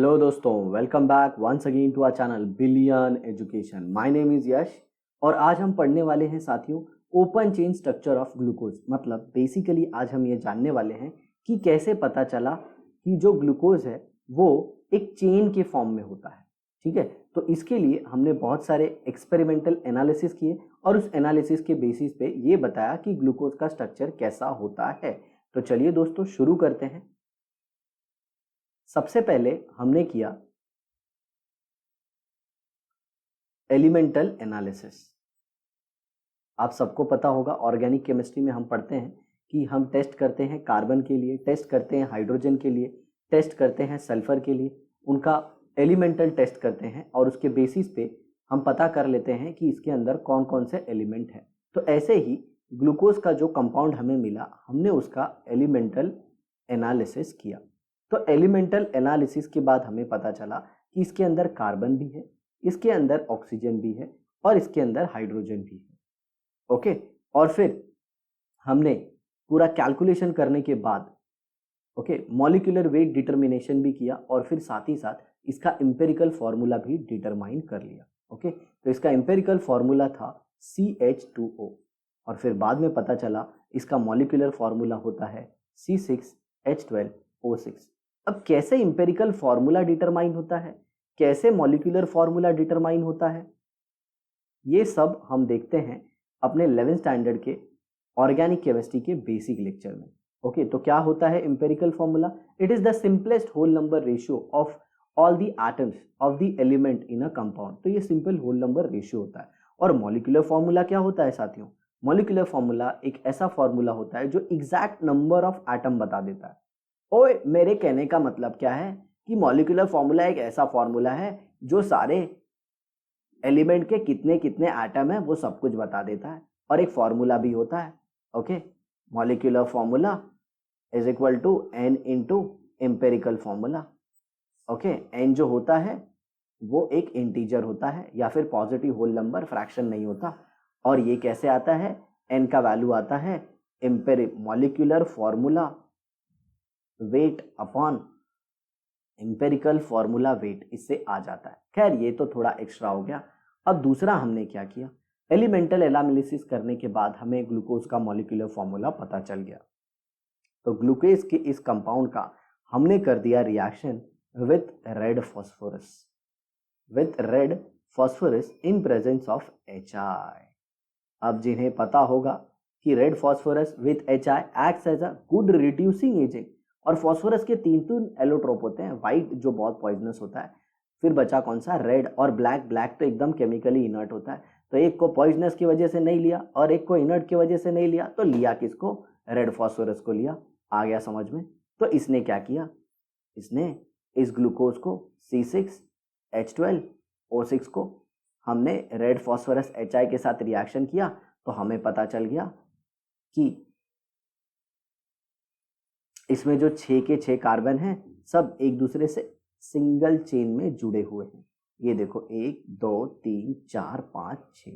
Hello दोस्तों, welcome back once again to our channel billion education. My name is Yash और आज हम पढ़ने वाले हैं साथियों open chain structure of glucose. मतलब बेसिकली आज हम ये जानने वाले हैं कि कैसे पता चला कि जो ग्लूकोज है वो एक चेन के फॉर्म में होता है। ठीक है, तो इसके लिए हमने बहुत सारे एक्सपेरिमेंटल एनालिसिस किए और उस एनालिसिस के बेसिस पे ये बताया कि ग्लूकोज का स्ट्रक्चर कैसा होता है। तो चलिए दोस्तों शुरू करते हैं। सबसे पहले हमने किया एलिमेंटल एनालिसिस। आप सबको पता होगा ऑर्गेनिक केमिस्ट्री में हम पढ़ते हैं कि हम टेस्ट करते हैं कार्बन के लिए, टेस्ट करते हैं हाइड्रोजन के लिए, टेस्ट करते हैं सल्फर के लिए, उनका एलिमेंटल टेस्ट करते हैं और उसके बेसिस पे हम पता कर लेते हैं कि इसके अंदर कौन कौन से एलिमेंट हैं। तो ऐसे ही ग्लूकोज का जो कंपाउंड हमें मिला, हमने उसका एलिमेंटल एनालिसिस किया। तो एलिमेंटल एनालिसिस के बाद हमें पता चला कि इसके अंदर कार्बन भी है, इसके अंदर ऑक्सीजन भी है और इसके अंदर हाइड्रोजन भी है। ओके, और फिर हमने पूरा कैलकुलेशन करने के बाद मॉलिक्यूलर वेट डिटर्मिनेशन भी किया और फिर साथ ही साथ इसका एम्पिरिकल फॉर्मूला भी डिटरमाइन कर लिया। ओके, तो इसका एम्पिरिकल फॉर्मूला था CH2O और फिर बाद में पता चला इसका मॉलिक्यूलर फॉर्मूला होता है C6H12O6। अब कैसे एम्पिरिकल फॉर्मूला डिटरमाइन होता है, कैसे मॉलिक्यूलर फॉर्मूला डिटरमाइन होता है, ये सब हम देखते हैं अपने 11th स्टैंडर्ड के ऑर्गेनिक केमिस्ट्री के बेसिक लेक्चर में। ओके, तो क्या होता है empirical formula? It is the simplest whole number ratio of all the atoms of the element in a compound. तो ये सिंपल होल नंबर रेशियो होता है। और मॉलिक्यूलर फॉर्मूला क्या होता है साथियों? मॉलिक्यूलर फॉर्मूला एक ऐसा फॉर्मूला होता है जो एग्जैक्ट नंबर ऑफ एटम बता देता है। ओए, मेरे कहने का मतलब क्या है कि मॉलिक्यूलर फॉर्मूला एक ऐसा फॉर्मूला है जो सारे एलिमेंट के कितने कितने एटम है वो सब कुछ बता देता है और एक फॉर्मूला भी होता है। Okay, molecular formula is equal to n into empirical formula. Okay, n जो होता है वो एक इंटीजर होता है या फिर पॉजिटिव होल नंबर, फ्रैक्शन नहीं होता। और ये कैसे आता है? n का वैल्यू आता है molecular formula weight upon empirical formula wait, इससे आ जाता है। खैर ये तो थोड़ा एक्स्ट्रा हो गया। अब दूसरा हमने क्या किया, एलिमेंटल एनालिसिस करने के बाद हमें ग्लूकोज का मॉलिक्यूलर फॉर्मूला पता चल गया। तो ग्लूकोज के इस कंपाउंड का हमने कर दिया reaction with red phosphorus in presence of HI। अब जिन्हें पता होगा कि red phosphorus with HI acts as a good reducing agent, और फॉस्फोरस के तीन एलोट्रोप होते हैं, व्हाइट जो बहुत पॉइजनस होता है, फिर बचा कौन सा? रेड और ब्लैक। ब्लैक तो एकदम केमिकली इनर्ट होता है, तो एक को पॉइजनस की वजह से नहीं लिया और एक को इनर्ट की वजह से नहीं लिया, तो लिया किसको? रेड फॉस्फोरस को लिया। आ गया समझ में? तो इसने क्या किया, इसने इस ग्लूकोज को C6H12O6 को हमने रेड फॉस्फोरस HI के साथ रिएक्शन किया, तो हमें पता चल गया कि इसमें जो 6 के 6 कार्बन हैं सब एक दूसरे से सिंगल चेन में जुड़े हुए हैं। ये देखो 1 2 3 4 5 6,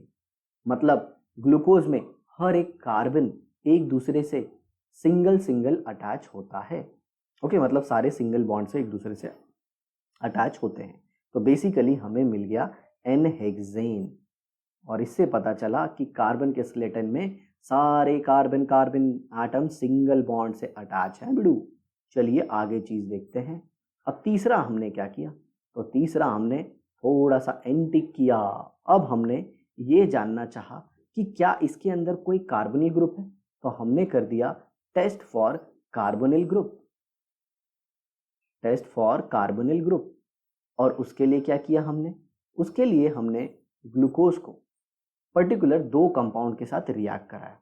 मतलब ग्लूकोज में हर एक कार्बन एक दूसरे से सिंगल अटैच होता है। ओके, मतलब सारे सिंगल बॉन्ड से एक दूसरे से अटैच होते हैं। तो बेसिकली हमें मिल गया N-हेक्सेन और इससे पता चला कि कार्बन के स्केलेटन में सारे कार्बन एटम सिंगल बॉन्ड से अटैच हैं बिड़ू। चलिए आगे चीज देखते हैं। अब तीसरा हमने क्या किया, तो तीसरा हमने थोड़ा सा एंटिक किया। अब हमने ये जानना चाहा कि क्या इसके अंदर कोई कार्बोनिल ग्रुप है, तो हमने कर दिया टेस्ट फॉर कार्बोनिल ग्रुप। और उसके लिए क्या किया हमने? उसके लिए हमने ग्लूकोज को पर्टिकुलर 2 कंपाउंड के साथ रिएक्ट कराया।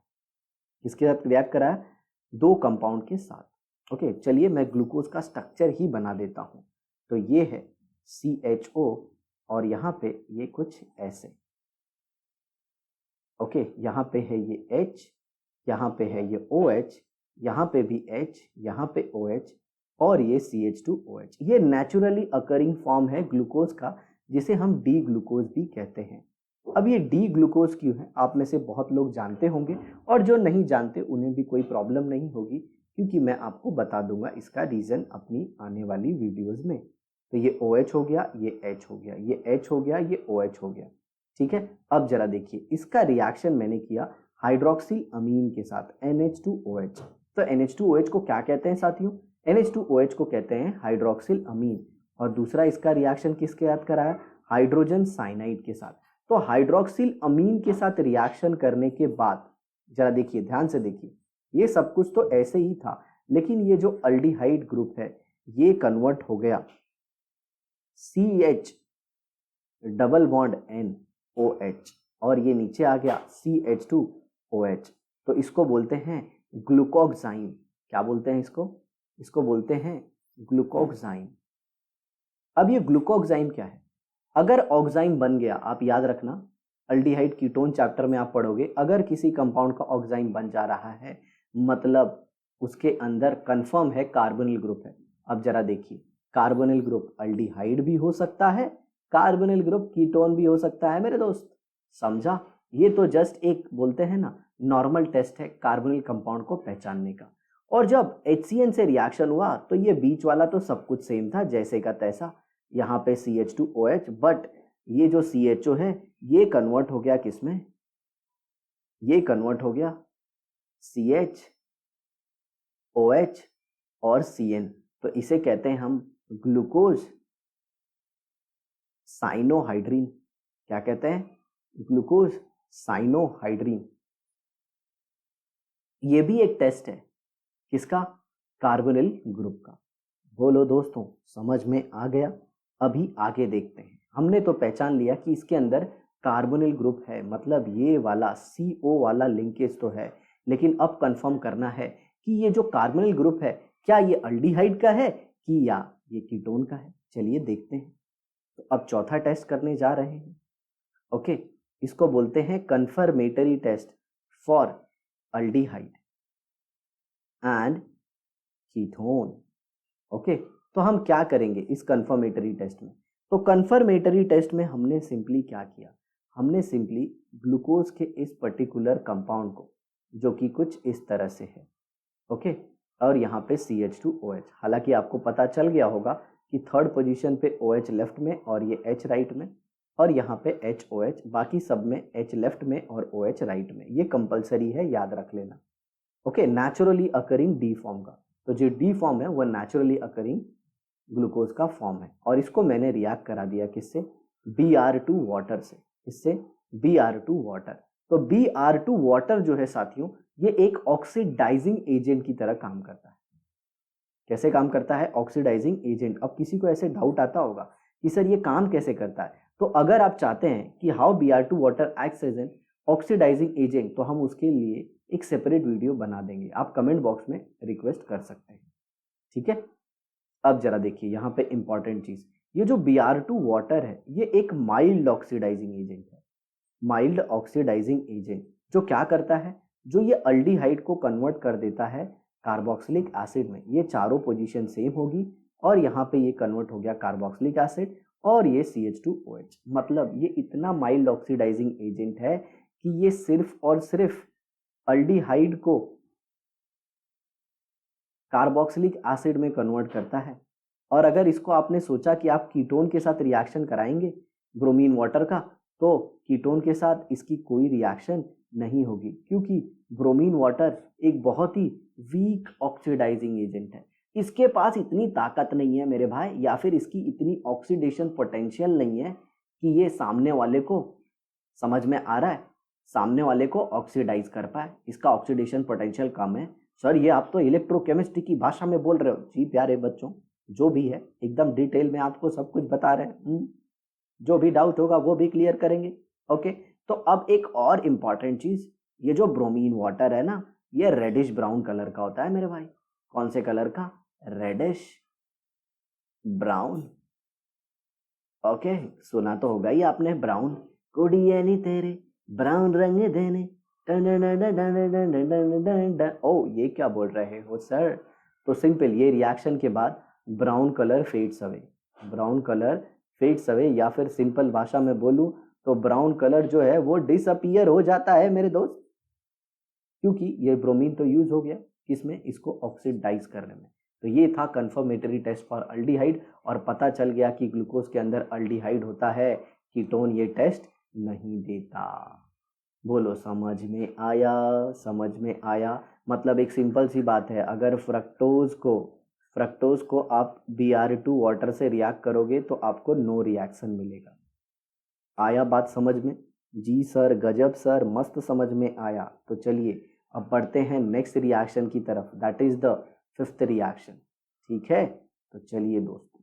किसके साथ रिएक्ट कराया? 2 कंपाउंड के साथ। ओके, चलिए मैं ग्लूकोज का स्ट्रक्चर ही बना देता हूं। तो ये है CHO और यहां पे ये कुछ ऐसे। ओके, यहां पे है ये H, यहां पे है ये OH, यहां पे भी H, यहां पे OH और ये CH2OH। ये नेचुरली अकरिंग फॉर्म है ग्लूकोज का, जिसे हम डी ग्लूकोज भी कहते हैं। अब ये डी ग्लूकोज क्यों है, आप में से बहुत लोग जानते होंगे और जो नहीं जानते उन्हें भी कोई प्रॉब्लम नहीं होगी, क्योंकि मैं आपको बता दूंगा इसका रीजन अपनी आने वाली वीडियोस में। तो ये OH हो गया, ये H हो गया, ये H हो गया, ये OH हो गया। ठीक है, अब जरा देखिए इसका रिएक्शन मैंने किया हाइड्रोक्सिल अमीन के साथ NH2OH। तो NH2OH को क्या कहते हैं साथियों? NH2OH को कहते हैं हाइड्रोक्सिल अमीन। और दूसरा इसका रिएक्शन किसके साथ कराया? हाइड्रोजन साइनाइड के साथ। तो हाइड्रोक्सिल अमीन के साथ रिएक्शन करने के बाद जरा देखिए, ध्यान से देखिए, ये सब कुछ तो ऐसे ही था, लेकिन ये जो अल्डिहाइड ग्रुप है ये कन्वर्ट हो गया CH डबल बॉन्ड NOH और ये नीचे आ गया CH2OH। तो इसको बोलते हैं ग्लूकोक्साइन। क्या बोलते हैं इसको? इसको बोलते हैं ग्लूकोक्साइन। अब ये ग्लूकोक्साइन क्या है? अगर ऑक्साइन बन गया, आप याद रखना अल्डिहाइड कीटोन चैप्टर में आप पढ़ोगे, अगर किसी कंपाउंड का ऑक्साइन बन जा रहा है मतलब उसके अंदर कंफर्म है कार्बोनिल ग्रुप है। अब जरा देखिए, कार्बोनिल ग्रुप अल्डिहाइड भी हो सकता है, कार्बोनिल ग्रुप कीटोन भी हो सकता है मेरे दोस्त। समझा? ये तो जस्ट एक बोलते हैं ना नॉर्मल टेस्ट है कार्बोनिल कंपाउंड को पहचानने का। और जब HCN से रिएक्शन हुआ तो ये बीच वाला तो सब कुछ सेम था जैसे का तैसा, यहाँ पे CH2OH, बट ये जो CHO है ये कन्वर्ट हो गया किसमें? ये कन्वर्ट हो गया CH OH और CN। तो इसे कहते हैं हम ग्लूकोज साइनोहाइड्रीन। क्या कहते हैं? Glucose cyanohydrin. ये भी एक टेस्ट है किसका? कार्बोनिल ग्रुप का। बोलो दोस्तों, समझ में आ गया? अभी आगे देखते हैं। हमने तो पहचान लिया कि इसके अंदर कार्बोनिल ग्रुप है, मतलब ये वाला CO वाला लिंकेज तो है, लेकिन अब कंफर्म करना है कि ये जो कार्बोनिल ग्रुप है क्या ये अल्डिहाइड का है कि या ये कीटोन का है। चलिए देखते हैं। तो अब चौथा टेस्ट करने जा रहे हैं। ओके, इसको बोलते हैं confirmatory test for aldehyde and ketone. Okay, तो हम क्या करेंगे इस कंफर्मेटरी टेस्ट में? तो कंफर्मेटरी टेस्ट में हमने सिंपली क्या किया? हमने सिंपली ग्लूकोज के इस पर्टिकुलर कंपाउंड को, जो कि कुछ इस तरह से है, ओके, और यहाँ पे CH2OH। हालांकि आपको पता चल गया होगा कि थर्ड पोजीशन पे OH लेफ्ट में और ये H राइट में, और यहाँ पे HOH, बाकी सब में H लेफ्ट में और OH राइट में। ये कंपलसरी है, याद रख लेना। Okay, naturally occurring D form का। तो जो डी फॉर्म है वह नेचुरली अकरिंग ग्लूकोज का फॉर्म है, और इसको मैंने रिएक्ट करा दिया किससे? Br2 वाटर से। इससे Br2 वाटर। तो Br2 वाटर जो है साथियों, ये एक ऑक्सीडाइजिंग एजेंट की तरह काम करता है। कैसे काम करता है? Oxidising agent. अब किसी को ऐसे डाउट आता होगा कि सर ये काम कैसे करता है, तो अगर आप चाहते हैं कि how Br2 water acts as an oxidising agent, तो हम उसके लिए एक सेपरेट वीडियो बना देंगे। आप कमेंट बॉक्स में रिक्वेस्ट कर सकते हैं, ठीक है। अब जरा देखिए यहाँ पे इंपॉर्टेंट चीज, ये जो Br2 वाटर है ये एक माइल्ड ऑक्सीडाइजिंग एजेंट है। माइल्ड ऑक्सीडाइजिंग एजेंट जो क्या करता है? जो ये अल्डिहाइड को कन्वर्ट कर देता है कार्बोक्सिलिक एसिड में। ये चारों पोजीशन सेम होगी और यहाँ पे ये कन्वर्ट हो गया कार्बोक्सिलिक एसिड और ये CH2OH। मतलब ये इतना माइल्ड ऑक्सीडाइजिंग एजेंट है कि ये सिर्फ और सिर्फ अल्डिहाइड को कार्बोक्सिलिक एसिड में कन्वर्ट करता है। और अगर इसको आपने सोचा कि आप कीटोन के साथ रिएक्शन कराएंगे ब्रोमीन वाटर का, तो कीटोन के साथ इसकी कोई रिएक्शन नहीं होगी, क्योंकि ब्रोमीन वाटर एक बहुत ही वीक ऑक्सीडाइजिंग एजेंट है। इसके पास इतनी ताकत नहीं है मेरे भाई, या फिर इसकी इतनी ऑक्सीडेशन पोटेंशियल नहीं है कि ये सामने वाले को, समझ में आ रहा है, सामने वाले को ऑक्सीडाइज कर पाए। इसका ऑक्सीडेशन पोटेंशियल कम है। सर ये आप तो इलेक्ट्रोकेमिस्ट्री की भाषा में बोल रहे हो। जी प्यारे बच्चों, जो भी है एकदम डिटेल में आपको सब कुछ बता रहे हैं। जो भी डाउट होगा वो भी क्लियर करेंगे। ओके, तो अब एक और इम्पॉर्टेंट चीज, ये जो ब्रोमीन वाटर है ना, ये रेडिश ब्राउन कलर का होता है मेरे भाई। कौन से कलर का? Reddish brown. ओके, सुना तो होगा ही आपने, ब्राउन कुड़िए नी तेरे ब्राउन रंग देने। ओ ये क्या बोल रहे हो सर? तो सिंपल, ये रिएक्शन के बाद brown colour fades away. Brown colour fades away, या फिर सिंपल भाषा में बोलूं तो ब्राउन कलर जो है वो डिसअपीयर हो जाता है मेरे दोस्त, क्योंकि ये ब्रोमीन तो यूज हो गया किसमें? इसको ऑक्सीडाइज करने में। तो ये था कंफर्मेटरी टेस्ट फॉर अल्डिहाइड, और पता चल गया कि ग्लूकोज के अंदर अल्डिहाइड होता है, कीटोन ये टेस्ट नहीं देता। बोलो समझ में आया? समझ में आया। मतलब एक सिंपल सी बात है, अगर फ्रक्टोज को आप Br2 वाटर से रिएक्ट करोगे तो आपको नो रिएक्शन मिलेगा। आया बात समझ में? जी सर, गजब सर, मस्त समझ में आया। तो चलिए अब बढ़ते हैं नेक्स्ट रिएक्शन की तरफ, that is the fifth reaction. ठीक है, तो चलिए दोस्तों,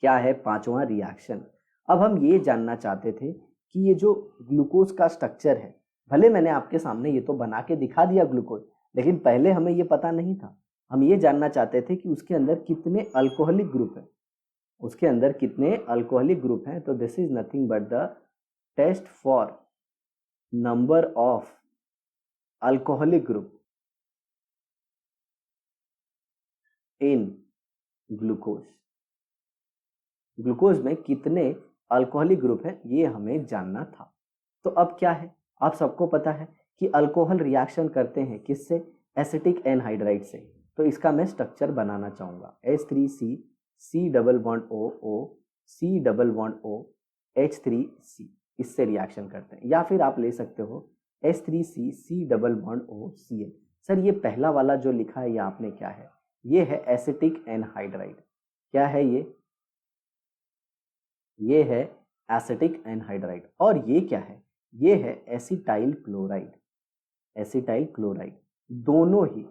क्या है पांचवा रिएक्शन। अब हम ये जानना चाहते थे कि ये जो ग्लूकोज का स्ट्रक्चर है, भले मैंने आपके सामने ये तो बना के दिखा दिया ग्लूकोज, लेकिन पहले हमें ये पता नहीं था। हम ये जानना चाहते थे कि उसके अंदर कितने अल्कोहलिक ग्रुप हैं, उसके अंदर कितने अल्कोहलिक ग्रुप हैं। तो this is nothing but the test for number of alcoholic group in glucose. Glucose में कितने अल्कोहलिक ग्रुप हैं ये हमें जानना था। तो अब क्या है, आप सबको पता है कि अल्कोहल रिएक्शन करते हैं किससे? एसिटिक एनहाइड्राइड से। तो इसका मैं स्ट्रक्चर बनाना चाहूँगा, H3C C double bond O C double bond O H3C, इससे रिएक्शन करते हैं। या फिर आप ले सकते हो H3C C double bond O Cl। Sir ये पहला वाला जो लिखा है ये आपने क्या है? ये है एसिटिक एनहाइड्राइड। क्या है ये? ये है एसिटिक एनहाइड्राइड। और ये क्या है? ये है एसिटाइल क्लोराइड। एसिटाइल क्लोराइड दोनों ही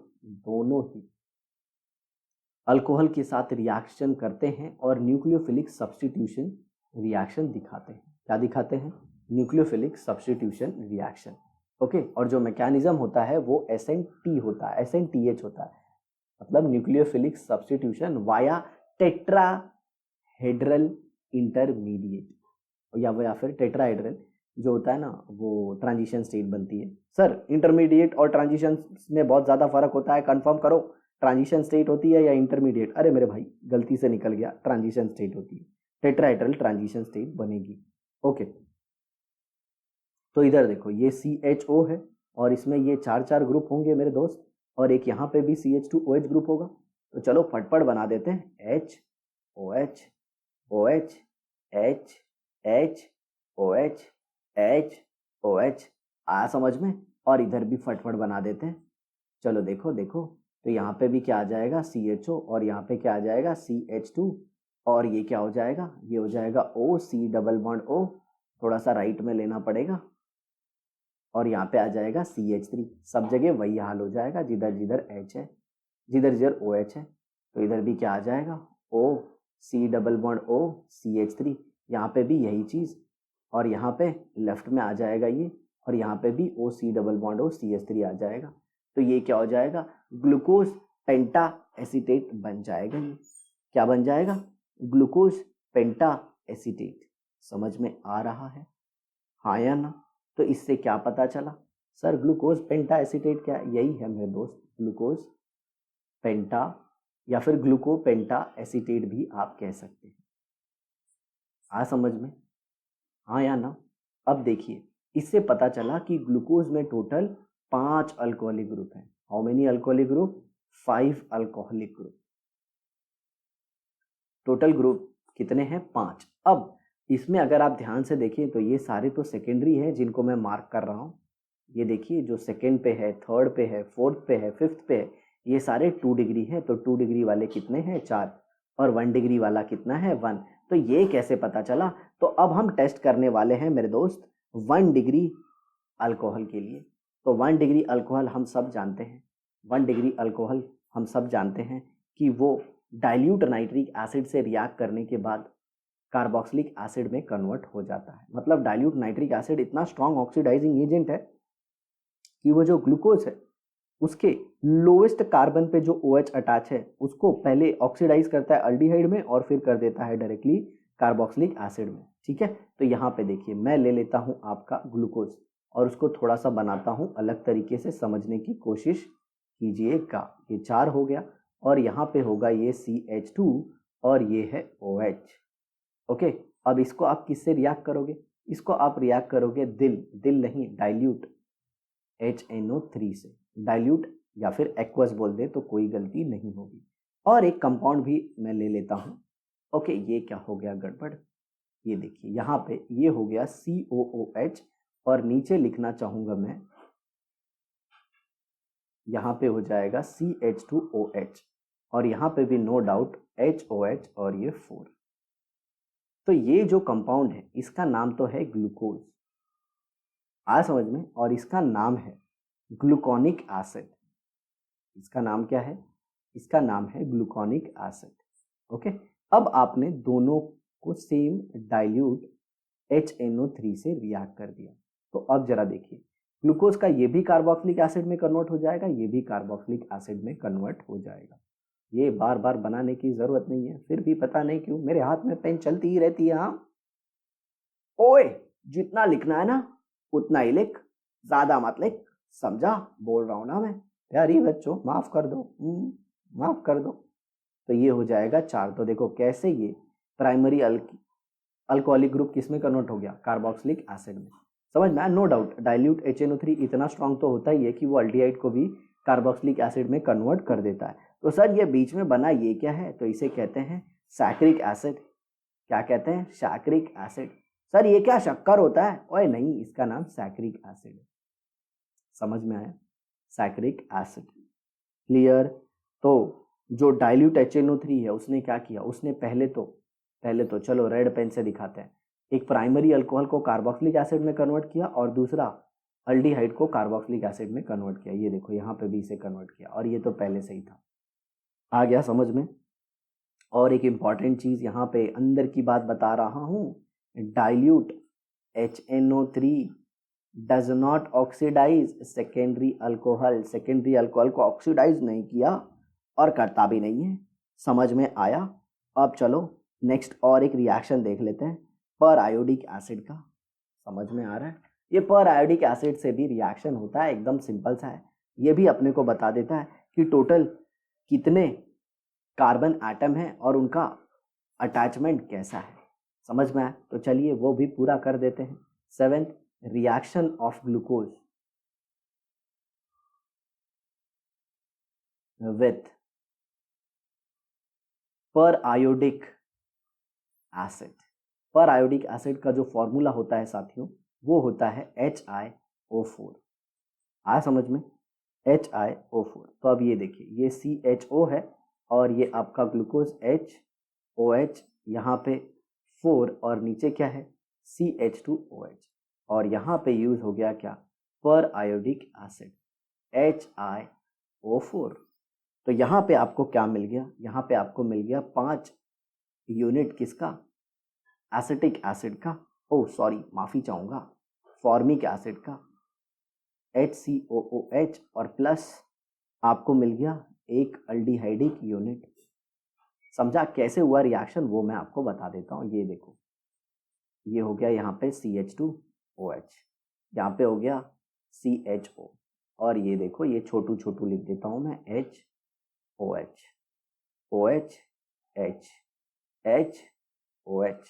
अल्कोहल के साथ रिएक्शन करते हैं और न्यूक्लियोफिलिक सब्स्टिट्यूशन रिएक्शन दिखाते हैं। क्या दिखाते हैं? Nucleophilic substitution reaction. ओके, और जो मैकेनिज्म होता है वो SNT होता है, SNTH होता है, मतलब nucleophilic substitution via tetrahedral intermediate, या फिर टेट्राहेड्रल जो होता है ना, वो ट्रांजिशन स्टेट बनती है। सर इंटरमीडिएट और ट्रांजिशन में बहुत ज़्यादा फर्क होता है, कंफर्म करो, ट्रांजिशन स्टेट होती है या इंटरमीडिएट? अरे मेरे भाई गलती से निकल गया, ट्रांजिशन स्टेट होती है, टेट्राहेड्रल ट्रांजिशन स्टेट बनेगी। ओके, तो इधर देखो ये CHO है और इसमें ये चार ग्रुप होंगे मेरे दोस्त, और एक यहाँ पे भी CH2OH ग्रुप होगा। तो चलो फटफट बना देते हैं, HOH OH H H OH H OH, आया समझ में? और इधर भी फटफट बना देते हैं। चलो देखो देखो, तो यहाँ पे भी क्या आ जाएगा? CHO, और यहाँ पे क्या आ जाएगा? CH2, और ये क्या हो जाएगा? ये हो जाएगा OC डबल बॉन्ड O, थोड़ा सा राइट में लेना पड़ेगा, और यहाँ पे आ जाएगा CH3। सब जगह वही हाल हो जाएगा, जिधर जिधर H है, जिधर जिधर OH है। तो इधर भी क्या आ जाएगा? OC double bond O CH3, यहाँ पे भी यही चीज़, और यहाँ पे लेफ्ट में आ जाएगा ये, और यहाँ पे भी OC double bond O CH3 आ जाएगा। तो ये क्या हो जाएगा? ग्लूकोज पेंटा एसीटेट बन जाएगा। ये क्या बन जाएगा? ग्लूकोज पेंटा एसीटेट। समझ में आ रहा है? हाँ या ना? तो इससे क्या पता चला? सर ग्लूकोज पेंटा एसीटेट क्या? यही है मेरे दोस्त, ग्लूकोज पेंटा, या फिर ग्लूकोपेंटा एसीटेट भी आप कह सकते हैं। आ समझ में? हाँ या ना? अब देखिए, इससे पता चला कि ग्लूकोज में टोटल 5 अल्कोहलिक ग्रुप हैं। How many alcoholic group? 5 alcoholic group. Total group कितने हैं? 5। अब इसमें अगर आप ध्यान से देखें तो ये सारे तो सेकेंडरी हैं जिनको मैं मार्क कर रहा हूँ। ये देखिए, जो सेकेंड पे है, थर्ड पे है, फोर्थ पे है, फिफ्थ पे है, ये सारे 2 डिग्री हैं। तो 2 डिग्री वाले कितने हैं? 4, और 1 डिग्री वाला कितना है? 1। तो ये कैसे पता चला? तो अब हम टेस्ट करने वाले हैं मेरे दोस्त 1 डिग्री अल्कोहल के लिए। तो 1 डिग्री अल्कोहल हम सब जानते हैं, 1 डिग्री अल्कोहल हम सब जानते हैं कि वो डाइल्यूट नाइट्रिक एसिड से रिएक्ट करने के बाद कार्बोक्सिलिक एसिड में कन्वर्ट हो जाता है। मतलब डाइल्यूट नाइट्रिक एसिड इतना स्ट्रॉन्ग ऑक्सीडाइजिंग एजेंट है कि वो जो ग्लूकोज है उसके लोएस्ट कार्बन पे जो OH अटैच है उसको पहले ऑक्सीडाइज करता है अल्डिहाइड में, और फिर कर देता है डायरेक्टली कार्बोक्सिलिक एसिड में। ठीक है, तो यहाँ पे देखिए, मैं ले लेता हूँ आपका ग्लूकोज और उसको थोड़ा सा बनाता हूँ अलग तरीके से, समझने की कोशिश कीजिएगा। ये 4 हो गया, और यहाँ पे होगा ये CH2, और ये है OH। ओके, अब इसको आप किससे रिएक्ट करोगे? इसको आप रिएक्ट करोगे दिल नहीं, डाइल्यूट HNO3 से। डाइल्यूट या फिर एक्वस बोल दे तो कोई गलती नहीं होगी। और एक कंपाउंड भी मैं ले लेता हूँ। ओके, ये क्या हो गया गड़बड़, ये देखिए यहाँ पे ये हो गया COOH और नीचे लिखना चाहूँगा मैं, यहाँ पे हो जाएगा CH2OH और यहाँ पे भी नो डाउट HOH और ये 4। तो ये जो कंपाउंड है इसका नाम तो है ग्लूकोज, आ समझ में, और इसका नाम है ग्लूकोनिक एसिड। इसका नाम क्या है, इसका नाम है ग्लूकोनिक एसिड। ओके, अब आपने दोनों को सेम डाइल्यूट HNO3 से रिएक्ट कर दिया। तो अब जरा देखिए, ग्लूकोज का ये भी कार्बोक्सिलिक एसिड में कन्वर्ट हो जाएगा, ये भी कार्बोक्सिलिक एसिड में कन्वर्ट हो जाएगा। ये बार बार बनाने की जरूरत नहीं है, फिर भी पता नहीं क्यों मेरे हाथ में पेन चलती ही रहती है। हाँ ओए, जितना लिखना है ना उतना ही लिख, ज्यादा मत लिख, समझा, बोल रहा हूं ना मैं। प्यारी बच्चों माफ कर दो, माफ कर दो। तो ये हो जाएगा 4। तो देखो कैसे ये प्राइमरी अल्कोहलिक ग्रुप किस में कन्वर्ट हो गया, कार्बोक्सिलिक एसिड में। समझ में आया? नो डाउट डाइल्यूट HNO3 इतना स्ट्रांग तो होता ही है कि वो अल्डिहाइड को भी कार्बोक्सिलिक एसिड में कन्वर्ट कर देता है। तो सर ये बीच में बना ये क्या है, तो इसे कहते हैं सैक्रिक एसिड। क्या कहते हैं, सैक्रिक एसिड। सर ये क्या शक्कर होता है, ओए नहीं, इसका नाम सैक्रिक एसिड है। समझ में आया, सैक्रिक एसिड, क्लियर। तो जो डाइल्यूट HNO3 है उसने क्या किया, उसने पहले तो चलो रेड पेन से दिखाते हैं, एक प्राइमरी अल्कोहल को कार्बोक्सिलिक एसिड में कन्वर्ट किया और दूसरा अल्डिहाइड को कार्बोक्सिलिक एसिड में कन्वर्ट किया। ये देखो यहाँ पे भी इसे कन्वर्ट किया और ये तो पहले से ही था। आ गया समझ में। और एक इंपॉर्टेंट चीज यहाँ पे अंदर की बात बता रहा हूँ, dilute HNO3 does not oxidise secondary alcohol. Secondary alcohol को ऑक्सीडाइज नहीं किया और करता भी नहीं है। समझ में आया? अब चलो नेक्स्ट और एक रिएक्शन देख लेते हैं पर आयोडिक एसिड का। समझ में आ रहा है? ये पर आयोडिक एसिड से भी रिएक्शन होता है, एकदम सिंपल सा है। ये भी अपने को बता देता है कि टोटल कितने कार्बन एटम है और उनका अटैचमेंट कैसा है। समझ में आया? तो चलिए वो भी पूरा कर देते हैं। 7th reaction of glucose with पर आयोडिक एसिड। पर आयोडिक एसिड का जो फॉर्मूला होता है साथियों वो होता है HiO4। आया समझ में, HiO4। तो अब ये देखिए, ये CHO है और ये आपका ग्लूकोज HOH, यहाँ पे 4 और नीचे क्या है CH2OH और यहाँ पे यूज हो गया क्या, पर आयोडिक एसिड HiO4। तो यहाँ पे आपको क्या मिल गया, यहाँ पे आपको मिल गया 5 यूनिट किसका, एसिटिक एसिड का, ओ सॉरी माफी चाहूंगा, फॉर्मिक एसिड का HCOOH और प्लस आपको मिल गया एक अल्डिहाइडिक यूनिट। समझा कैसे हुआ रिएक्शन, वो मैं आपको बता देता हूँ। ये देखो, ये हो गया यहाँ पे CH2OH, यहाँ पे हो गया CHO और ये देखो ये छोटू छोटू लिख देता हूँ मैं HOH, OH H H OH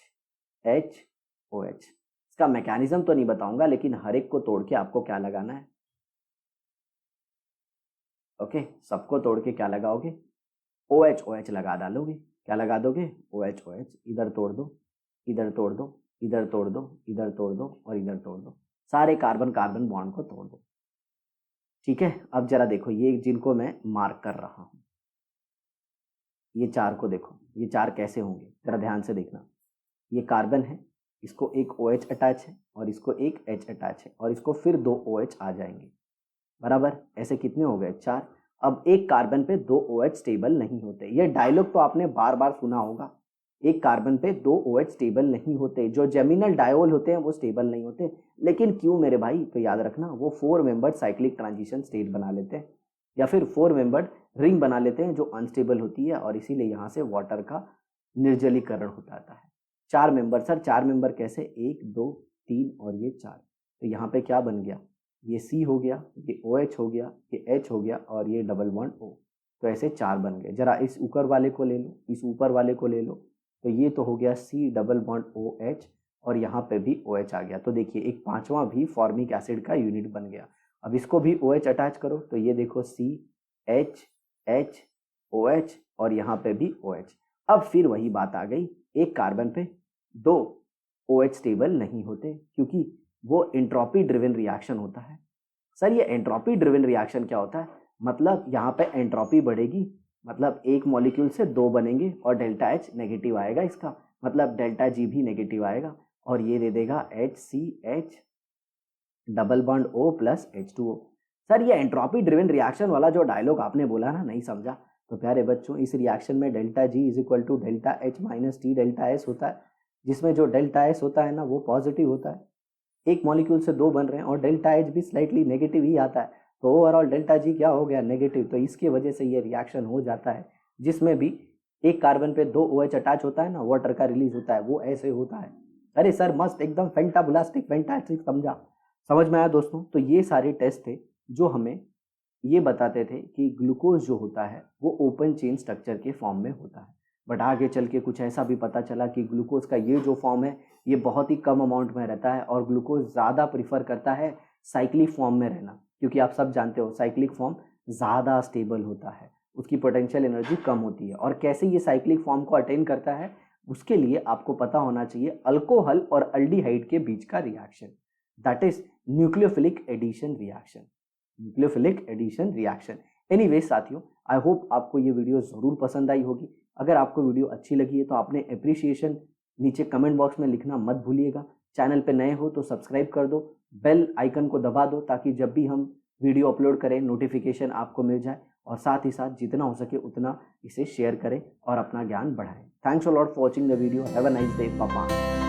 H OH। इसका मैकेनिज्म तो नहीं बताऊंगा लेकिन हर एक को तोड़ के आपको क्या लगाना है, ओके सबको तोड़ के क्या लगाओगे, OH OH लगा डालोगे। क्या लगा दोगे, OH OH। इधर तोड़ दो, इधर तोड़ दो, इधर तोड़ दो, इधर तोड़ दो और इधर तोड़ दो, सारे कार्बन कार्बन बॉन्ड को तोड़ दो। ठीक है, अब जरा देखो ये जिनको मैं मार्क कर रहा हूं, ये 4 को देखो, ये 4 कैसे होंगे जरा ध्यान से देखना। ये कार्बन है, इसको एक OH अटैच है और इसको एक H अटैच है और इसको फिर 2 OH आ जाएंगे, बराबर। ऐसे कितने हो गए, 4। अब एक कार्बन पे 2 OH स्टेबल नहीं होते। ये डायलॉग तो आपने बार बार सुना होगा, एक कार्बन पे 2 OH स्टेबल नहीं होते। जो जेमिनल डायोल होते हैं वो स्टेबल नहीं होते। लेकिन क्यों मेरे भाई, तो याद रखना वो 4 मेंबर्ड साइक्लिक ट्रांजिशन स्टेट बना लेते हैं या फिर 4 मेंबर्ड रिंग बना लेते हैं जो अनस्टेबल होती है और इसीलिए यहाँ से वाटर का निर्जलीकरण हो जाता है। 4 मेंबर, सर 4 मेंबर कैसे, 1 2 3 और ये 4। तो यहाँ पे क्या बन गया, ये C हो गया, ये OH हो गया, ये H हो गया और ये डबल बॉन्ड O। तो ऐसे 4 बन गए। जरा इस ऊपर वाले को ले लो, इस ऊपर वाले को ले लो, तो ये तो हो गया C डबल बॉन्ड OH और यहाँ पे भी OH आ गया। तो देखिए एक 5वां भी फॉर्मिक एसिड का यूनिट बन गया। अब इसको भी OH अटैच करो तो ये देखो CH और यहाँ पे भी OH। अब फिर वही बात आ गई, एक कार्बन पे 2 OH स्टेबल नहीं होते क्योंकि वो एंट्रोपी ड्रिवन रिएक्शन होता है। सर ये एंट्रोपी ड्रिवन रिएक्शन क्या होता है? मतलब यहाँ पे एंट्रोपी बढ़ेगी, मतलब एक मॉलिक्यूल से 2 बनेंगे और डेल्टा H नेगेटिव आएगा, इसका मतलब डेल्टा G भी नेगेटिव आएगा और ये दे देगा HCH double bond O plus H2O। Sir ये एंट्रोपी ड्रिवन रिएक्शन वाला जो डायलॉग आपने बोला ना, नहीं समझा तो प्यारे बच्चों, इस रिएक्शन में delta G is equal to delta H minus T delta S होता है, जिसमें जो डेल्टा S होता है ना वो पॉजिटिव होता है। एक मॉलिक्यूल से 2 बन रहे हैं और डेल्टा H भी स्लाइटली नेगेटिव ही आता है, तो ओवरऑल डेल्टा G क्या हो गया? नेगेटिव। तो इसकी वजह से ये रिएक्शन हो जाता है, जिसमें भी एक कार्बन पे 2 OH अटैच होता है ना, वाटर का रिलीज होता है, वो ऐसे होता है। अरे सर मस्त, एकदम फैंटाबुलास्टिक फैंटास्टिक, समझ में आया दोस्तों? तो ये सारे टेस्ट थे जो हमें ये बताते थे कि ग्लूकोज जो होता है वो ओपन चेन स्ट्रक्चर के फॉर्म में होता है, बट आगे चल के कुछ ऐसा भी पता चला कि ग्लूकोज का ये जो फॉर्म है ये बहुत ही कम अमाउंट में रहता है और ग्लूकोज ज़्यादा प्रीफर करता है साइक्लिक फॉर्म में रहना, क्योंकि आप सब जानते हो साइक्लिक फॉर्म ज़्यादा स्टेबल होता है, उसकी पोटेंशियल एनर्जी कम होती है। और कैसे ये साइक्लिक फॉर्म को अटेन करता है, उसके लिए आपको पता होना चाहिए अल्कोहल और अल्डिहाइड के बीच का reaction, that is nucleophilic addition reaction, nucleophilic addition reaction. Anyway साथियों, आई होप आपको ये वीडियो ज़रूर पसंद आई होगी। अगर आपको वीडियो अच्छी लगी है तो आपने अप्रिसिएशन नीचे कमेंट बॉक्स में लिखना मत भूलिएगा। चैनल पे नए हो तो सब्सक्राइब कर दो, बेल आइकन को दबा दो ताकि जब भी हम वीडियो अपलोड करें नोटिफिकेशन आपको मिल जाए, और साथ ही साथ जितना हो सके उतना इसे शेयर करें और अपना ज्ञान बढ़ाएं। Thanks a lot for watching the video. Have a nice day. Bye.